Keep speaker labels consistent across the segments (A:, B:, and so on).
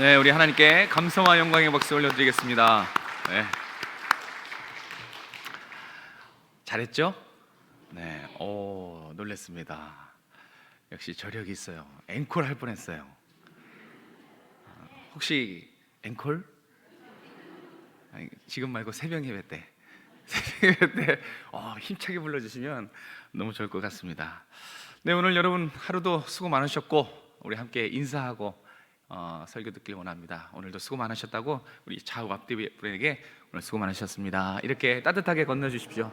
A: 네, 우리 하나님께 감사와 영광의 박수 올려드리겠습니다. 네. 잘했죠? 네, 놀랬습니다. 역시 저력이 있어요. 앵콜 할 뻔했어요. 혹시 앵콜? 아니, 지금 말고 새벽 예배 때, 새벽 예배 때 힘차게 불러주시면 너무 좋을 것 같습니다. 네, 오늘 여러분 하루도 수고 많으셨고 우리 함께 인사하고 설교 듣길 원합니다. 오늘도 수고 많으셨다고 우리 좌우 앞뒤 분에게 오늘 수고 많으셨습니다 이렇게 따뜻하게 건네주십시오.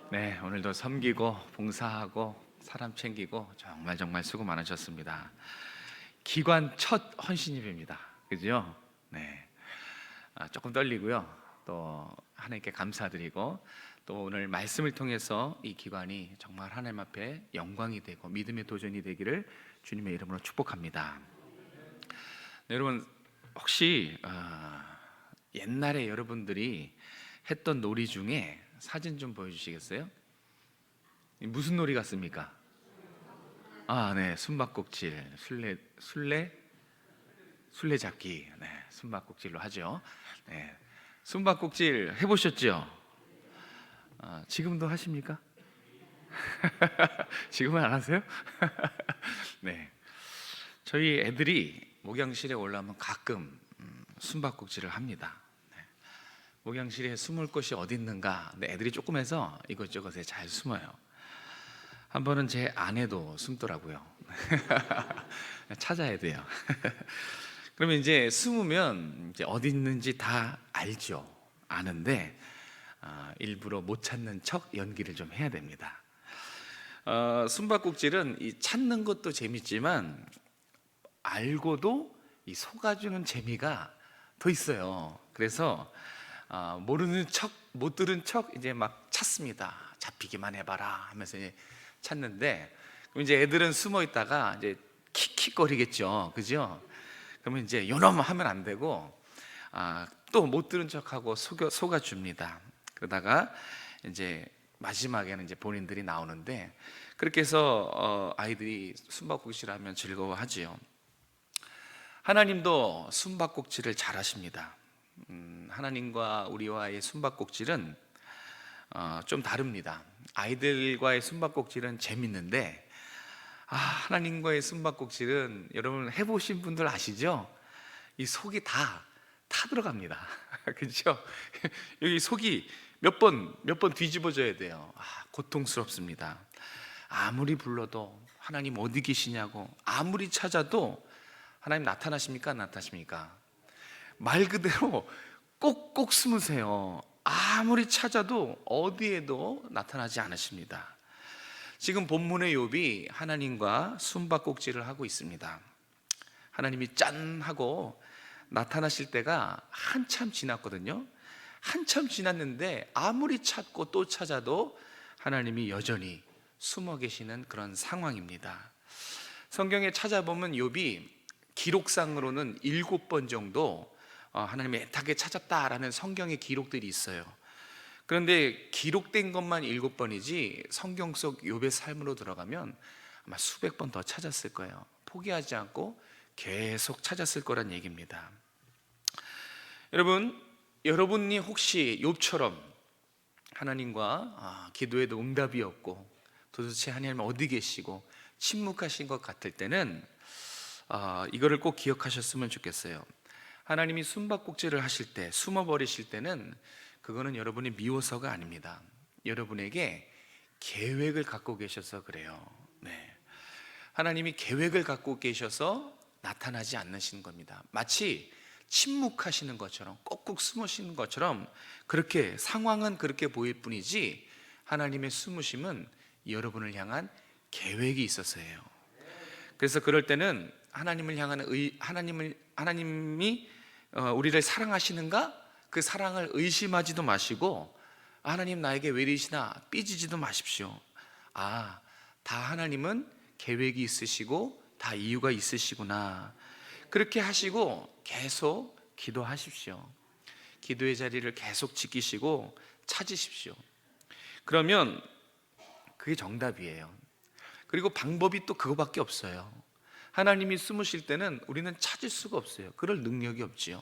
A: 네, 오늘도 섬기고 봉사하고 사람 챙기고 정말 수고 많으셨습니다. 기관 첫 헌신 예배입니다. 그죠? 네, 조금 떨리고요. 또 하나님께 감사드리고 또 오늘 말씀을 통해서 이 기관이 정말 하나님 앞에 영광이 되고 믿음의 도전이 되기를 주님의 이름으로 축복합니다. 네, 여러분 혹시 옛날에 여러분들이 했던 놀이 중에 사진 좀 보여주시겠어요? 무슨 놀이 같습니까? 네, 숨바꼭질, 술래잡기, 네, 숨바꼭질로 하죠. 네, 숨바꼭질 해보셨죠? 지금도 하십니까? 지금은 안 하세요? 네, 저희 애들이 목양실에 올라오면 가끔 숨바꼭질을 합니다. 네. 목양실에 숨을 곳이 어디 있는가? 근데 애들이 조금해서 이것저것에 잘 숨어요. 한 번은 제 아내도 숨더라고요. 찾아야 돼요. 그러면 이제 숨으면 이제 어디 있는지 다 알죠. 아는데 일부러 못 찾는 척 연기를 좀 해야 됩니다. 숨바꼭질은 이 찾는 것도 재밌지만 알고도 이 속아주는 재미가 더 있어요. 그래서 모르는 척, 못 들은 척 이제 막 찾습니다. 잡히기만 해봐라 하면서 이제 찾는데, 그럼 이제 애들은 숨어 있다가 이제 킥킥거리겠죠, 그죠? 그러면 이제 요놈 하면 안 되고 또 못 들은 척하고 속아줍니다. 그러다가 이제 마지막에는 이제 본인들이 나오는데, 그렇게 해서 아이들이 숨바꼭질 하면 즐거워하지요. 하나님도 숨바꼭질을 잘하십니다. 하나님과 우리와의 숨바꼭질은 좀 다릅니다. 아이들과의 숨바꼭질은 재밌는데 하나님과의 숨바꼭질은 여러분 해보신 분들 아시죠? 이 속이 다 타들어갑니다. 그렇죠? 여기 속이 몇 번 뒤집어져야 돼요. 고통스럽습니다. 아무리 불러도 하나님 어디 계시냐고 아무리 찾아도 하나님 나타나십니까? 안 나타나십니까? 말 그대로 꼭꼭 숨으세요. 아무리 찾아도 어디에도 나타나지 않으십니다. 지금 본문의 욥이 하나님과 숨바꼭질을 하고 있습니다. 하나님이 짠 하고 나타나실 때가 한참 지났거든요. 한참 지났는데 아무리 찾고 또 찾아도 하나님이 여전히 숨어 계시는 그런 상황입니다. 성경에 찾아보면 욥이 기록상으로는 7번 정도 하나님이 애타게 찾았다라는 성경의 기록들이 있어요. 그런데 기록된 것만 7번이지 성경 속 욥의 삶으로 들어가면 아마 수백 번 더 찾았을 거예요. 포기하지 않고 계속 찾았을 거란 얘기입니다. 여러분이 혹시 욥처럼 하나님과 기도에도 응답이 없고 도대체 하나님 어디 계시고 침묵하신 것 같을 때는 이거를 꼭 기억하셨으면 좋겠어요. 하나님이 숨바꼭질을 하실 때, 숨어버리실 때는 그거는 여러분이 미워서가 아닙니다. 여러분에게 계획을 갖고 계셔서 그래요. 네. 하나님이 계획을 갖고 계셔서 나타나지 않으시는 겁니다. 마치 침묵하시는 것처럼, 꼭꼭 숨으시는 것처럼 그렇게 상황은 그렇게 보일 뿐이지 하나님의 숨으심은 여러분을 향한 계획이 있어서예요. 그래서 그럴 때는 하나님을 향한 하나님이 우리를 사랑하시는가? 그 사랑을 의심하지도 마시고 하나님 나에게 왜 이러시나 삐지지도 마십시오. 다 하나님은 계획이 있으시고 다 이유가 있으시구나. 그렇게 하시고 계속 기도하십시오. 기도의 자리를 계속 지키시고 찾으십시오. 그러면 그게 정답이에요. 그리고 방법이 또 그거밖에 없어요. 하나님이 숨으실 때는 우리는 찾을 수가 없어요. 그럴 능력이 없지요.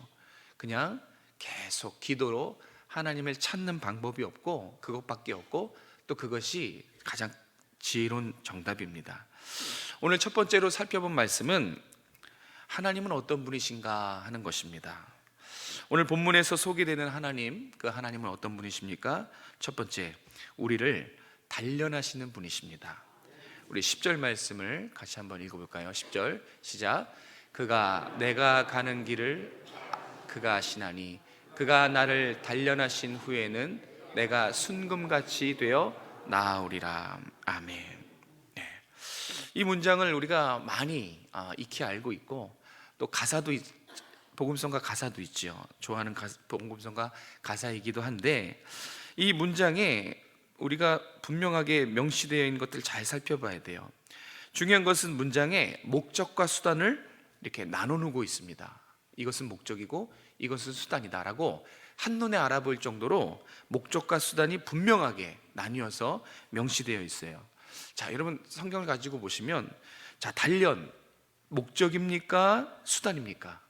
A: 그냥 계속 기도로 하나님을 찾는 방법이 없고, 그것밖에 없고, 또 그것이 가장 지혜로운 정답입니다. 오늘 첫 번째로 살펴본 말씀은 하나님은 어떤 분이신가 하는 것입니다. 오늘 본문에서 소개되는 하나님, 그 하나님은 어떤 분이십니까? 첫 번째, 우리를 단련하시는 분이십니다. 우리 10절 말씀을 같이 한번 읽어볼까요? 10절 시작. 그가 내가 가는 길을 그가 아시나니 그가 나를 단련하신 후에는 내가 순금같이 되어 나아오리라. 아멘. 네. 이 문장을 우리가 많이 익히 알고 있고, 또 가사도 복음성가 가사도 있죠. 좋아하는 복음성가 가사이기도 한데, 이 문장에 우리가 분명하게 명시되어 있는 것들을 잘 살펴봐야 돼요. 중요한 것은 문장에 목적과 수단을 이렇게 나눠놓고 있습니다. 이것은 목적이고 이것은 수단이다라고 한눈에 알아볼 정도로 목적과 수단이 분명하게 나뉘어서 명시되어 있어요. 자, 여러분 성경을 가지고 보시면, 자, 단련 목적입니까? 수단입니까?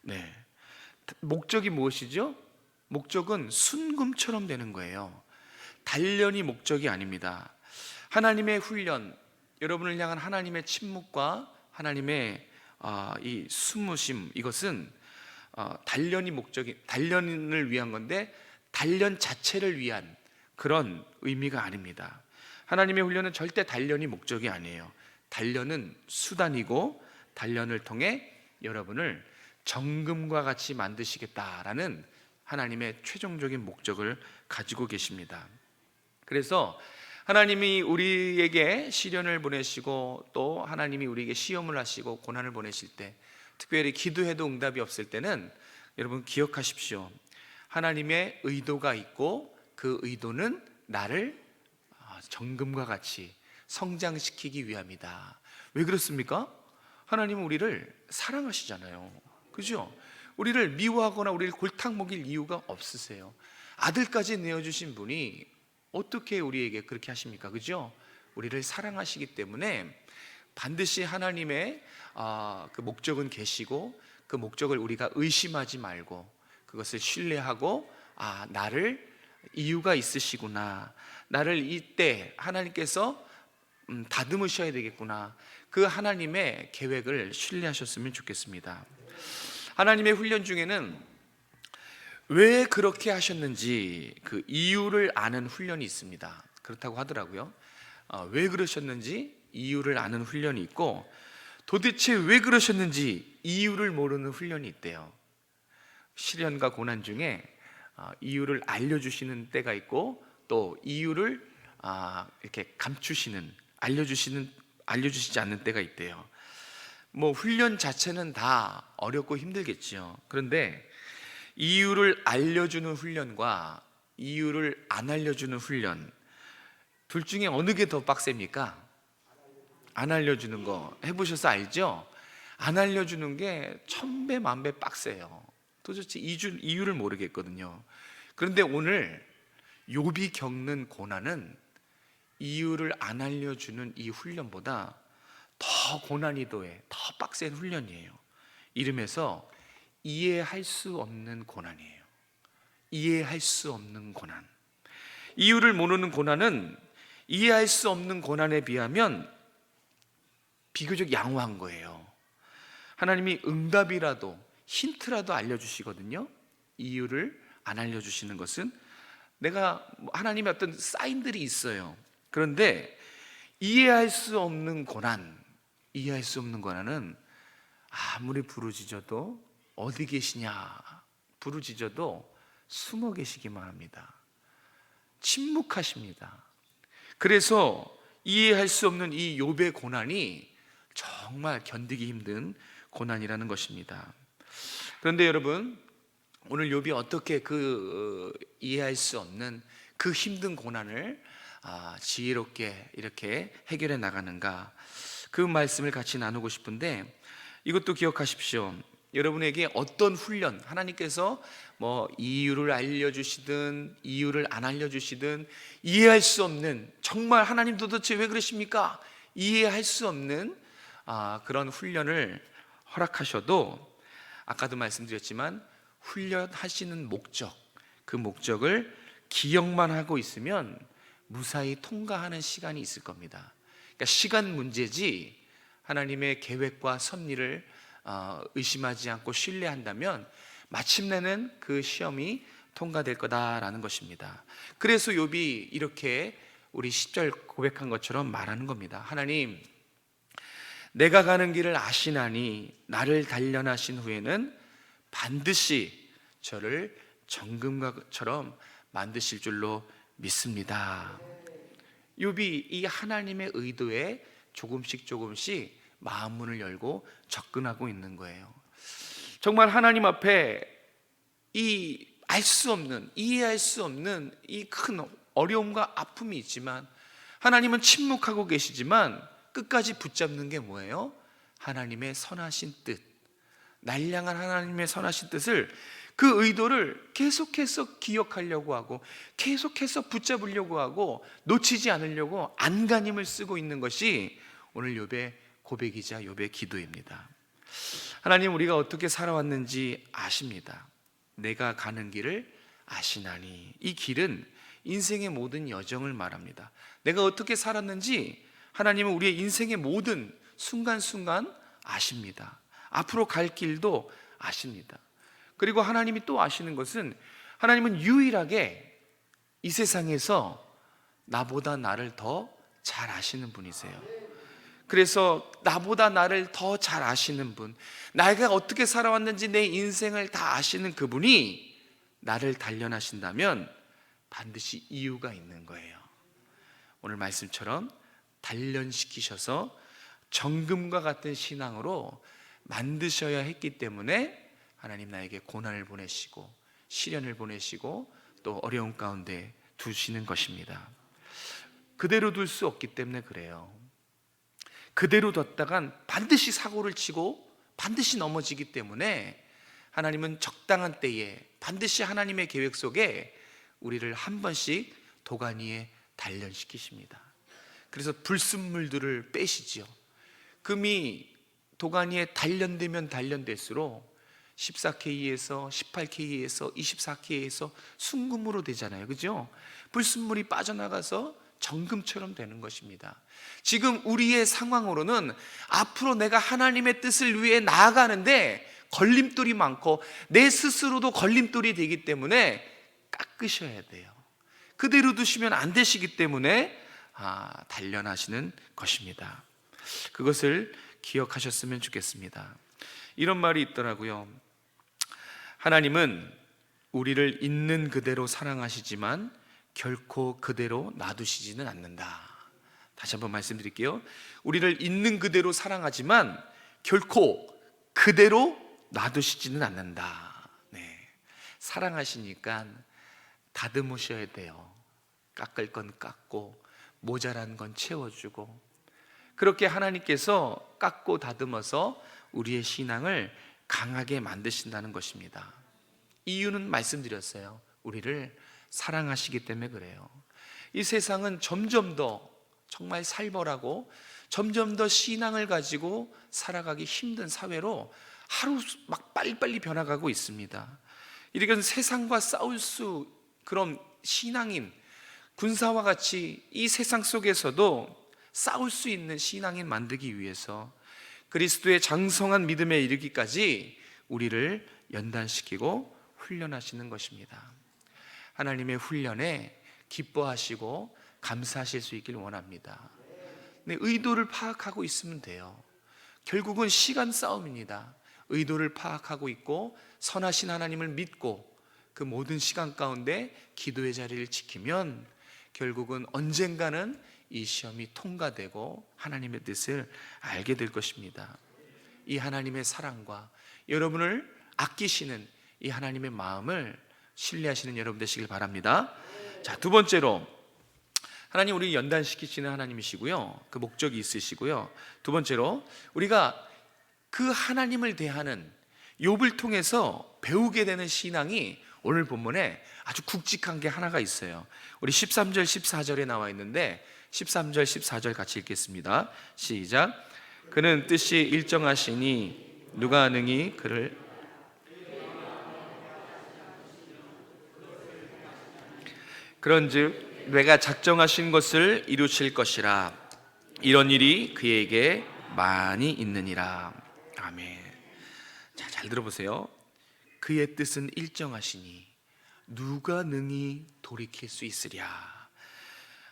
A: 네. 목적이 무엇이죠? 목적은 순금처럼 되는 거예요. 단련이 목적이 아닙니다. 하나님의 훈련, 여러분을 향한 하나님의 침묵과 하나님의 이 숨으심, 이것은 단련이 목적이, 단련을 위한 건데 단련 자체를 위한 그런 의미가 아닙니다. 하나님의 훈련은 절대 단련이 목적이 아니에요. 단련은 수단이고, 단련을 통해 여러분을 정금과 같이 만드시겠다라는 하나님의 최종적인 목적을 가지고 계십니다. 그래서 하나님이 우리에게 시련을 보내시고, 또 하나님이 우리에게 시험을 하시고 고난을 보내실 때, 특별히 기도해도 응답이 없을 때는 여러분 기억하십시오. 하나님의 의도가 있고, 그 의도는 나를 정금과 같이 성장시키기 위함이다. 왜 그렇습니까? 하나님은 우리를 사랑하시잖아요. 그죠? 우리를 미워하거나 우리를 골탕 먹일 이유가 없으세요. 아들까지 내어주신 분이 어떻게 우리에게 그렇게 하십니까? 그죠? 우리를 사랑하시기 때문에 반드시 하나님의 그 목적은 계시고, 그 목적을 우리가 의심하지 말고 그것을 신뢰하고, 나를 이유가 있으시구나, 나를 이때 하나님께서 다듬으셔야 되겠구나, 그 하나님의 계획을 신뢰하셨으면 좋겠습니다. 하나님의 훈련 중에는 왜 그렇게 하셨는지 그 이유를 아는 훈련이 있습니다. 그렇다고 하더라고요. 왜 그러셨는지 이유를 아는 훈련이 있고, 도대체 왜 그러셨는지 이유를 모르는 훈련이 있대요. 시련과 고난 중에 이유를 알려주시는 때가 있고, 또 이유를 이렇게 감추시는, 알려주시지 않는 때가 있대요. 뭐 훈련 자체는 다 어렵고 힘들겠지요. 그런데 이유를 알려주는 훈련과 이유를 안 알려주는 훈련, 둘 중에 어느 게 더 빡셉니까? 안 알려주는 거 해보셔서 알죠? 안 알려주는 게 천배 만배 빡세요. 도대체 이유를 모르겠거든요. 그런데 오늘 욥이 겪는 고난은 이유를 안 알려주는 이 훈련보다 더 고난이 더해, 더 빡센 훈련이에요. 이름에서 이해할 수 없는 고난이에요. 이해할 수 없는 고난. 이유를 모르는 고난은 이해할 수 없는 고난에 비하면 비교적 양호한 거예요. 하나님이 응답이라도, 힌트라도 알려주시거든요. 이유를 안 알려주시는 것은 하나님의 어떤 사인들이 있어요. 그런데 이해할 수 없는 고난, 이해할 수 없는 고난은 아무리 부르짖어도 어디 계시냐 부르짖어도 숨어 계시기만 합니다. 침묵하십니다. 그래서 이해할 수 없는 이 욥의 고난이 정말 견디기 힘든 고난이라는 것입니다. 그런데 여러분, 오늘 욥이 어떻게 이해할 수 없는 그 힘든 고난을 지혜롭게 이렇게 해결해 나가는가, 그 말씀을 같이 나누고 싶은데, 이것도 기억하십시오. 여러분에게 어떤 훈련, 하나님께서 뭐 이유를 알려주시든 이유를 안 알려주시든, 이해할 수 없는, 정말 하나님 도대체 왜 그러십니까? 이해할 수 없는 그런 훈련을 허락하셔도 아까도 말씀드렸지만 훈련하시는 목적, 그 목적을 기억만 하고 있으면 무사히 통과하는 시간이 있을 겁니다. 그러니까 시간 문제지 하나님의 계획과 섭리를 의심하지 않고 신뢰한다면 마침내는 그 시험이 통과될 거다라는 것입니다. 그래서 욥이 이렇게 우리 10절 고백한 것처럼 말하는 겁니다. 하나님, 내가 가는 길을 아시나니 나를 단련하신 후에는 반드시 저를 정금처럼 만드실 줄로 믿습니다. 욥이 이 하나님의 의도에 조금씩 마음문을 열고 접근하고 있는 거예요. 정말 하나님 앞에 이 알 수 없는, 이해할 수 없는 이 큰 어려움과 아픔이 있지만 하나님은 침묵하고 계시지만 끝까지 붙잡는 게 뭐예요? 하나님의 선하신 뜻, 날 향한 하나님의 선하신 뜻을, 그 의도를 계속해서 기억하려고 하고 계속해서 붙잡으려고 하고 놓치지 않으려고 안간힘을 쓰고 있는 것이 오늘 욥의 고백이자 욥의 기도입니다. 하나님, 우리가 어떻게 살아왔는지 아십니다. 내가 가는 길을 아시나니. 이 길은 인생의 모든 여정을 말합니다. 내가 어떻게 살았는지 하나님은 우리의 인생의 모든 순간순간 아십니다. 앞으로 갈 길도 아십니다. 그리고 하나님이 또 아시는 것은, 하나님은 유일하게 이 세상에서 나보다 나를 더 잘 아시는 분이세요. 그래서 나보다 나를 더 잘 아시는 분, 내가 어떻게 살아왔는지 내 인생을 다 아시는 그분이 나를 단련하신다면 반드시 이유가 있는 거예요. 오늘 말씀처럼 단련시키셔서 정금과 같은 신앙으로 만드셔야 했기 때문에 하나님 나에게 고난을 보내시고 시련을 보내시고 또 어려움 가운데 두시는 것입니다. 그대로 둘 수 없기 때문에 그래요. 그대로 뒀다간 반드시 사고를 치고 반드시 넘어지기 때문에 하나님은 적당한 때에 반드시 하나님의 계획 속에 우리를 한 번씩 도가니에 단련시키십니다. 그래서 불순물들을 빼시지요. 금이 도가니에 단련되면 단련될수록 14K에서 18K에서 24K에서 순금으로 되잖아요. 그죠? 불순물이 빠져나가서 정금처럼 되는 것입니다. 지금 우리의 상황으로는 앞으로 내가 하나님의 뜻을 위해 나아가는데 걸림돌이 많고 내 스스로도 걸림돌이 되기 때문에 깎으셔야 돼요. 그대로 두시면 안 되시기 때문에 단련하시는 것입니다. 그것을 기억하셨으면 좋겠습니다. 이런 말이 있더라고요. 하나님은 우리를 있는 그대로 사랑하시지만 결코 그대로 놔두시지는 않는다. 다시 한번 말씀드릴게요. 우리를 있는 그대로 사랑하지만 결코 그대로 놔두시지는 않는다. 네. 사랑하시니까 다듬으셔야 돼요. 깎을 건 깎고 모자란 건 채워주고, 그렇게 하나님께서 깎고 다듬어서 우리의 신앙을 강하게 만드신다는 것입니다. 이유는 말씀드렸어요. 우리를 사랑하시기 때문에 그래요. 이 세상은 점점 더 정말 살벌하고 점점 더 신앙을 가지고 살아가기 힘든 사회로 하루 막 빨리빨리 변화가고 있습니다. 이렇게 세상과 싸울 수, 그런 신앙인, 군사와 같이 이 세상 속에서도 싸울 수 있는 신앙인 만들기 위해서 그리스도의 장성한 믿음에 이르기까지 우리를 연단시키고 훈련하시는 것입니다. 하나님의 훈련에 기뻐하시고 감사하실 수 있길 원합니다. 네, 의도를 파악하고 있으면 돼요. 결국은 시간 싸움입니다. 의도를 파악하고 있고 선하신 하나님을 믿고 그 모든 시간 가운데 기도의 자리를 지키면 결국은 언젠가는 이 시험이 통과되고 하나님의 뜻을 알게 될 것입니다. 이 하나님의 사랑과 여러분을 아끼시는 이 하나님의 마음을 신뢰하시는 여러분 되시길 바랍니다. 자, 두 번째로, 하나님 우리 연단시키시는 하나님이시고요, 그 목적이 있으시고요. 두 번째로, 우리가 그 하나님을 대하는 욥을 통해서 배우게 되는 신앙이 오늘 본문에 아주 굵직한 게 하나가 있어요. 우리 13절 14절에 나와 있는데 13절 14절 같이 읽겠습니다. 시작. 그는 뜻이 일정하시니 누가 능히 그를 그런즉 내가 작정하신 것을 이루실 것이라. 이런 일이 그에게 많이 있느니라. 아멘. 자, 잘 들어보세요. 그의 뜻은 일정하시니 누가 능히 돌이킬 수 있으랴.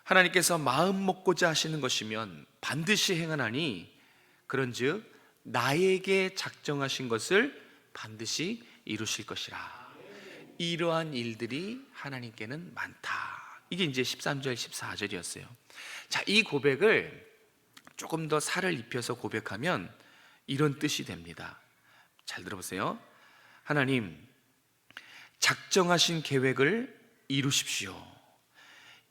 A: 하나님께서 마음 먹고자 하시는 것이면 반드시 행하나니 그런즉 나에게 작정하신 것을 반드시 이루실 것이라. 이러한 일들이 하나님께는 많다. 이게 이제 13절 14절이었어요. 자, 이 고백을 조금 더 살을 입혀서 고백하면 이런 뜻이 됩니다. 잘 들어보세요. 하나님, 작정하신 계획을 이루십시오.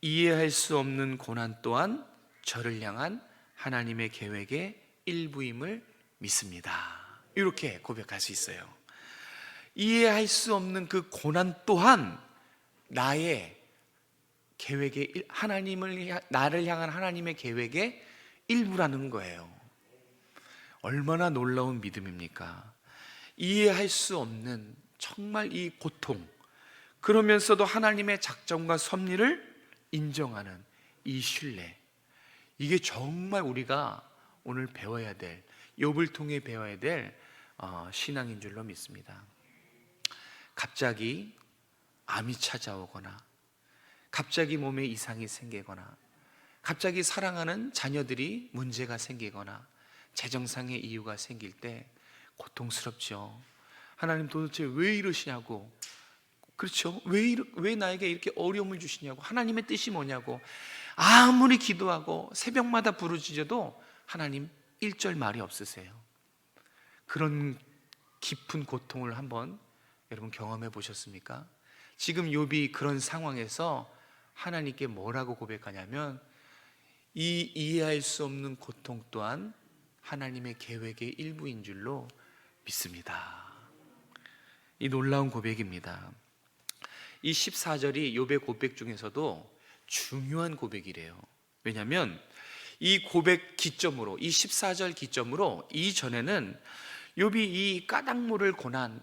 A: 이해할 수 없는 고난 또한 저를 향한 하나님의 계획의 일부임을 믿습니다. 이렇게 고백할 수 있어요. 이해할 수 없는 그 고난 또한 나의 계획의 나를 향한 하나님의 계획의 일부라는 거예요. 얼마나 놀라운 믿음입니까? 이해할 수 없는 정말 이 고통, 그러면서도 하나님의 작정과 섭리를 인정하는 이 신뢰, 이게 정말 우리가 오늘 배워야 될, 욥을 통해 배워야 될 신앙인 줄로 믿습니다. 갑자기 암이 찾아오거나, 갑자기 몸에 이상이 생기거나, 갑자기 사랑하는 자녀들이 문제가 생기거나, 재정상의 이유가 생길 때 고통스럽죠. 하나님 도대체 왜 이러시냐고, 그렇죠? 왜 나에게 이렇게 어려움을 주시냐고, 하나님의 뜻이 뭐냐고 아무리 기도하고 새벽마다 부르짖어도 하나님 1절 말이 없으세요. 그런 깊은 고통을 한번 여러분 경험해 보셨습니까? 지금 욥이 그런 상황에서 하나님께 뭐라고 고백하냐면 이 이해할 수 없는 고통 또한 하나님의 계획의 일부인 줄로 믿습니다. 이 놀라운 고백입니다. 이 14절이 욥의 고백 중에서도 중요한 고백이래요. 왜냐하면 이 고백 기점으로, 이 14절 기점으로 이전에는 욥이 이 까닭물을 고난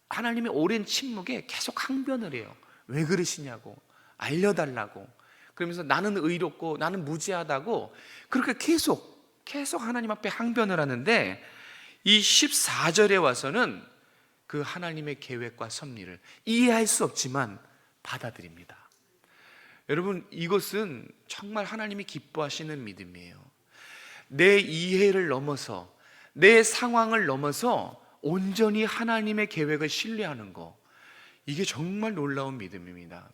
A: 하나님의 오랜 침묵에 계속 항변을 해요. 왜 그러시냐고, 알려달라고, 그러면서 나는 의롭고 나는 무죄하다고 그렇게 계속 하나님 앞에 항변을 하는데, 이 14절에 와서는 그 하나님의 계획과 섭리를 이해할 수 없지만 받아들입니다. 여러분, 이것은 정말 하나님이 기뻐하시는 믿음이에요. 내 이해를 넘어서, 내 상황을 넘어서 온전히 하나님의 계획을 신뢰하는 거, 이게 정말 놀라운 믿음입니다.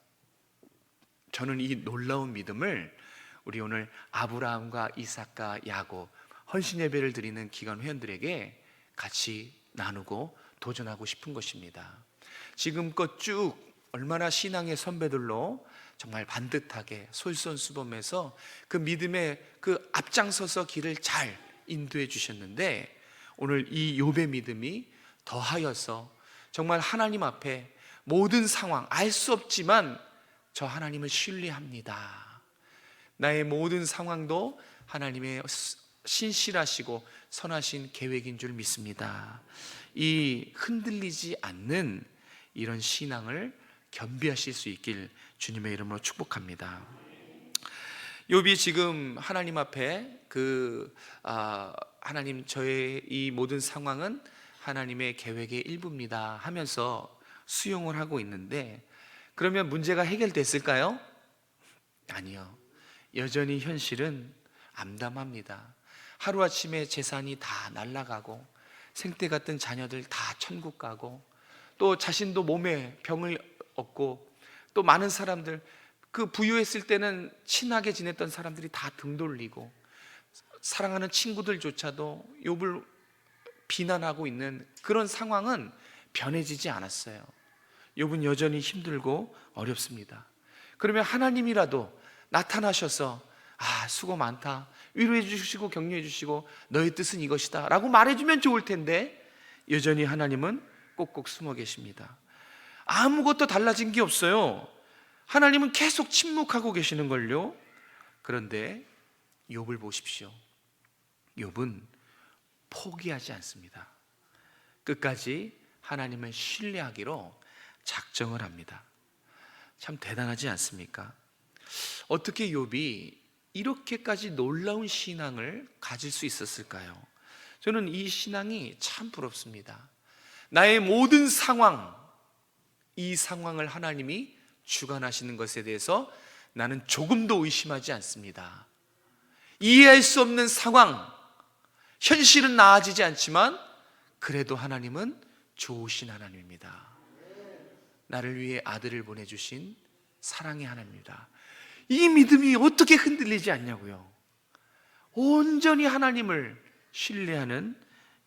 A: 저는 이 놀라운 믿음을 우리 오늘 아브라함과 이삭과 야곱 헌신 예배를 드리는 기관 회원들에게 같이 나누고 도전하고 싶은 것입니다. 지금껏 쭉 얼마나 신앙의 선배들로 정말 반듯하게 솔선수범해서 그 믿음의 그 앞장서서 길을 잘 인도해 주셨는데, 오늘 이 욥의 믿음이 더하여서 정말 하나님 앞에 모든 상황 알 수 없지만 저 하나님을 신뢰합니다. 나의 모든 상황도 하나님의 신실하시고 선하신 계획인 줄 믿습니다. 이 흔들리지 않는 이런 신앙을 겸비하실 수 있길 주님의 이름으로 축복합니다. 욥이 지금 하나님 앞에 하나님, 저의 이 모든 상황은 하나님의 계획의 일부입니다 하면서 수용을 하고 있는데, 그러면 문제가 해결됐을까요? 아니요. 여전히 현실은 암담합니다. 하루아침에 재산이 다 날아가고 생태 같은 자녀들 다 천국 가고, 또 자신도 몸에 병을 얻고, 또 많은 사람들, 그 부유했을 때는 친하게 지냈던 사람들이 다 등 돌리고, 사랑하는 친구들조차도 욥을 비난하고 있는 그런 상황은 변해지지 않았어요. 욥은 여전히 힘들고 어렵습니다. 그러면 하나님이라도 나타나셔서 수고 많다, 위로해 주시고 격려해 주시고 너의 뜻은 이것이다 라고 말해주면 좋을 텐데, 여전히 하나님은 꼭꼭 숨어 계십니다. 아무것도 달라진 게 없어요. 하나님은 계속 침묵하고 계시는걸요. 그런데 욥을 보십시오. 욥은 포기하지 않습니다. 끝까지 하나님을 신뢰하기로 작정을 합니다. 참 대단하지 않습니까? 어떻게 욥이 이렇게까지 놀라운 신앙을 가질 수 있었을까요? 저는 이 신앙이 참 부럽습니다. 나의 모든 상황, 이 상황을 하나님이 주관하시는 것에 대해서 나는 조금도 의심하지 않습니다. 이해할 수 없는 상황, 현실은 나아지지 않지만 그래도 하나님은 좋으신 하나님입니다. 나를 위해 아들을 보내주신 사랑의 하나님입니다. 이 믿음이 어떻게 흔들리지 않냐고요. 온전히 하나님을 신뢰하는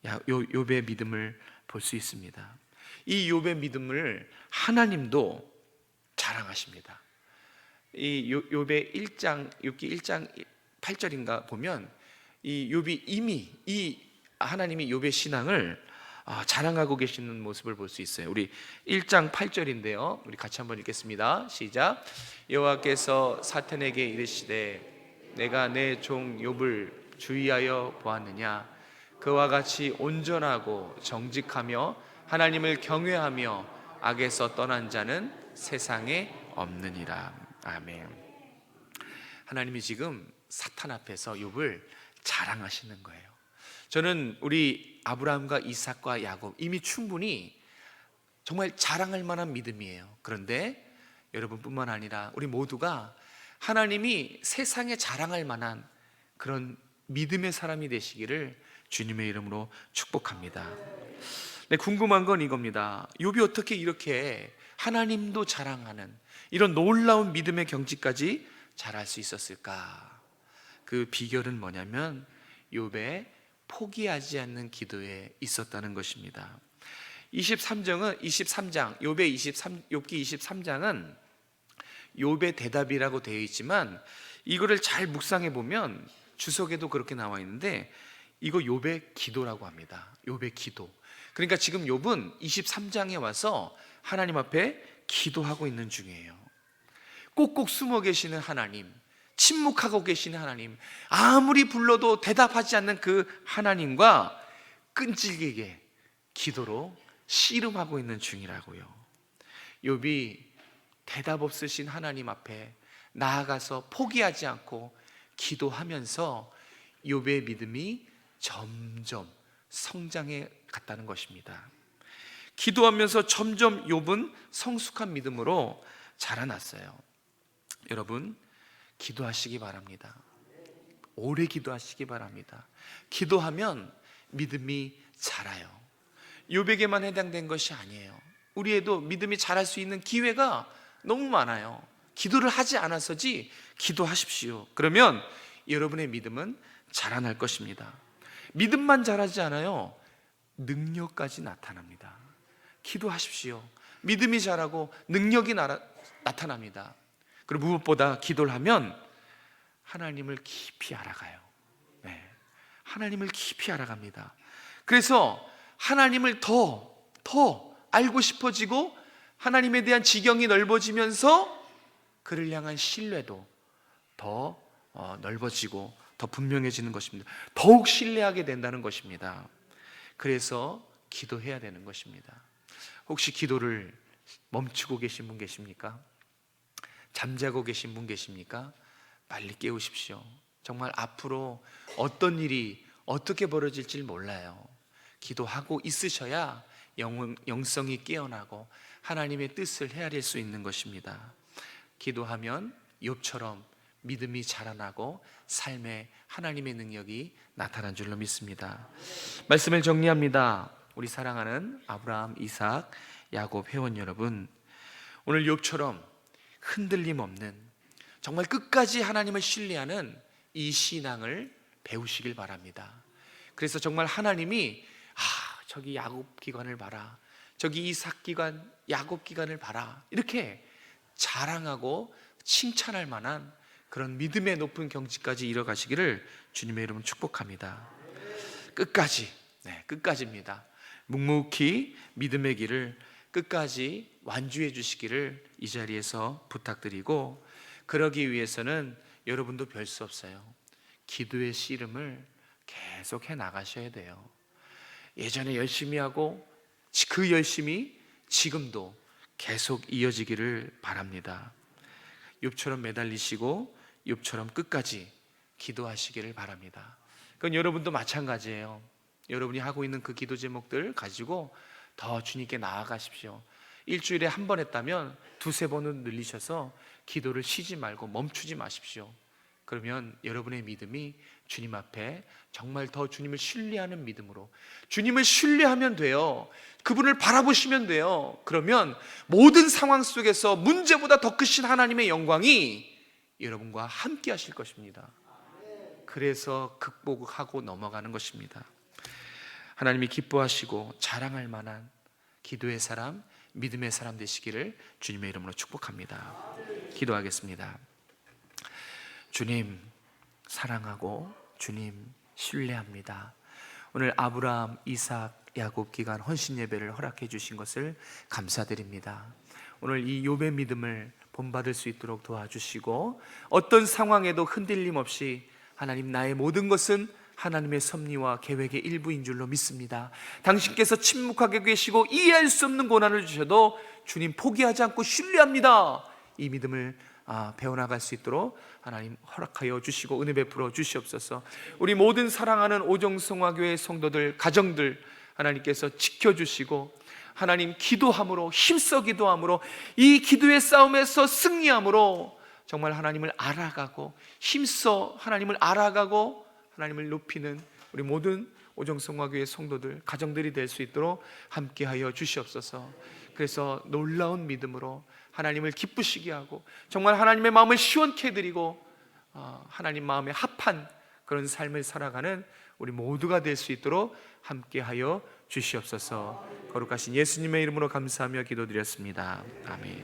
A: 욥의 믿음을 볼 수 있습니다. 이 욥의 믿음을 하나님도 자랑하십니다. 이 욥의 1장, 욥기 1장 8절인가 보면 이 욥이 이미 이 하나님이 욥의 신앙을 자랑하고 계시는 모습을 볼 수 있어요. 우리 1장 8절인데요. 우리 같이 한번 읽겠습니다. 시작. 여호와께서 사탄에게 이르시되 내가 내 종 욥을 주의하여 보았느냐. 그와 같이 온전하고 정직하며 하나님을 경외하며 악에서 떠난 자는 세상에 없느니라. 아멘. 하나님이 지금 사탄 앞에서 욥을 자랑하시는 거예요. 저는 우리 아브라함과 이삭과 야곱 이미 충분히 정말 자랑할 만한 믿음이에요. 그런데 여러분뿐만 아니라 우리 모두가 하나님이 세상에 자랑할 만한 그런 믿음의 사람이 되시기를 주님의 이름으로 축복합니다. 네, 궁금한 건 이겁니다. 욥이 어떻게 이렇게 하나님도 자랑하는 이런 놀라운 믿음의 경지까지 자랄 수 있었을까? 그 비결은 뭐냐면 욥의 포기하지 않는 기도에 있었다는 것입니다. 23장 욥기 23장은 욥의 대답이라고 되어 있지만 이거를 잘 묵상해 보면 주석에도 그렇게 나와 있는데 이거 욥의 기도라고 합니다. 욥의 기도. 그러니까 지금 욥은 23장에 와서 하나님 앞에 기도하고 있는 중이에요. 꼭꼭 숨어 계시는 하나님, 침묵하고 계시는 하나님, 아무리 불러도 대답하지 않는 그 하나님과 끈질기게 기도로 씨름하고 있는 중이라고요. 욥이 대답 없으신 하나님 앞에 나아가서 포기하지 않고 기도하면서 욥의 믿음이 점점 성장해 갔다는 것입니다. 기도하면서 점점 욥은 성숙한 믿음으로 자라났어요. 여러분, 기도하시기 바랍니다. 오래 기도하시기 바랍니다. 기도하면 믿음이 자라요. 욥에게만 해당된 것이 아니에요. 우리에도 믿음이 자랄 수 있는 기회가 너무 많아요. 기도를 하지 않아서지 기도하십시오. 그러면 여러분의 믿음은 자라날 것입니다. 믿음만 자라지 않아요. 능력까지 나타납니다. 기도하십시오. 믿음이 자라고 능력이 나타납니다. 그리고 무엇보다 기도를 하면 하나님을 깊이 알아가요. 네. 하나님을 깊이 알아갑니다. 그래서 하나님을 더 알고 싶어지고 하나님에 대한 지경이 넓어지면서 그를 향한 신뢰도 더 넓어지고 더 분명해지는 것입니다. 더욱 신뢰하게 된다는 것입니다. 그래서 기도해야 되는 것입니다. 혹시 기도를 멈추고 계신 분 계십니까? 잠자고 계신 분 계십니까? 빨리 깨우십시오. 정말 앞으로 어떤 일이 어떻게 벌어질지 몰라요. 기도하고 있으셔야 영성이 깨어나고 하나님의 뜻을 헤아릴 수 있는 것입니다. 기도하면 욥처럼 믿음이 자라나고 삶에 하나님의 능력이 나타난 줄로 믿습니다. 말씀을 정리합니다. 우리 사랑하는 아브라함, 이삭, 야곱 회원 여러분, 오늘 욥처럼 흔들림 없는 정말 끝까지 하나님을 신뢰하는 이 신앙을 배우시길 바랍니다. 그래서 정말 하나님이 저기 야곱 기관을 봐라, 저기 이삭 기관, 야곱 기관을 봐라, 이렇게 자랑하고 칭찬할 만한 그런 믿음의 높은 경지까지 이뤄가시기를 주님의 이름으로 축복합니다. 끝까지, 끝까지입니다. 묵묵히 믿음의 길을 끝까지 완주해 주시기를 이 자리에서 부탁드리고, 그러기 위해서는 여러분도 별 수 없어요. 기도의 씨름을 계속 해 나가셔야 돼요. 예전에 열심히 하고 그 열심이 지금도 계속 이어지기를 바랍니다. 욥처럼 매달리시고 욥처럼 끝까지 기도하시기를 바랍니다. 그건 여러분도 마찬가지예요. 여러분이 하고 있는 그 기도 제목들 가지고 더 주님께 나아가십시오. 일주일에 한 번 했다면 두세 번은 늘리셔서 기도를 쉬지 말고 멈추지 마십시오. 그러면 여러분의 믿음이 주님 앞에 정말 더 주님을 신뢰하는 믿음으로, 주님을 신뢰하면 돼요. 그분을 바라보시면 돼요. 그러면 모든 상황 속에서 문제보다 더 크신 하나님의 영광이 여러분과 함께 하실 것입니다. 그래서 극복하고 넘어가는 것입니다. 하나님이 기뻐하시고 자랑할 만한 기도의 사람, 믿음의 사람 되시기를 주님의 이름으로 축복합니다. 기도하겠습니다. 주님 사랑하고 주님 신뢰합니다. 오늘 아브라함, 이삭, 야곱 기간 헌신 예배를 허락해 주신 것을 감사드립니다. 오늘 이 욥의 믿음을 본받을 수 있도록 도와주시고, 어떤 상황에도 흔들림 없이 하나님, 나의 모든 것은 하나님의 섭리와 계획의 일부인 줄로 믿습니다. 당신께서 침묵하게 계시고 이해할 수 없는 고난을 주셔도 주님 포기하지 않고 신뢰합니다. 이 믿음을 배워나갈 수 있도록 하나님 허락하여 주시고 은혜 베풀어 주시옵소서. 우리 모든 사랑하는 오정성화교회 성도들, 가정들 하나님께서 지켜주시고, 하나님 기도함으로, 힘써 기도함으로, 이 기도의 싸움에서 승리함으로 정말 하나님을 알아가고, 힘써 하나님을 알아가고 하나님을 높이는 우리 모든 오정성화교회 성도들, 가정들이 될 수 있도록 함께하여 주시옵소서. 그래서 놀라운 믿음으로 하나님을 기쁘시게 하고 정말 하나님의 마음을 시원케 해드리고 하나님 마음에 합한 그런 삶을 살아가는 우리 모두가 될 수 있도록 함께하여 주시옵소서. 거룩하신 예수님의 이름으로 감사하며 기도드렸습니다. 아멘.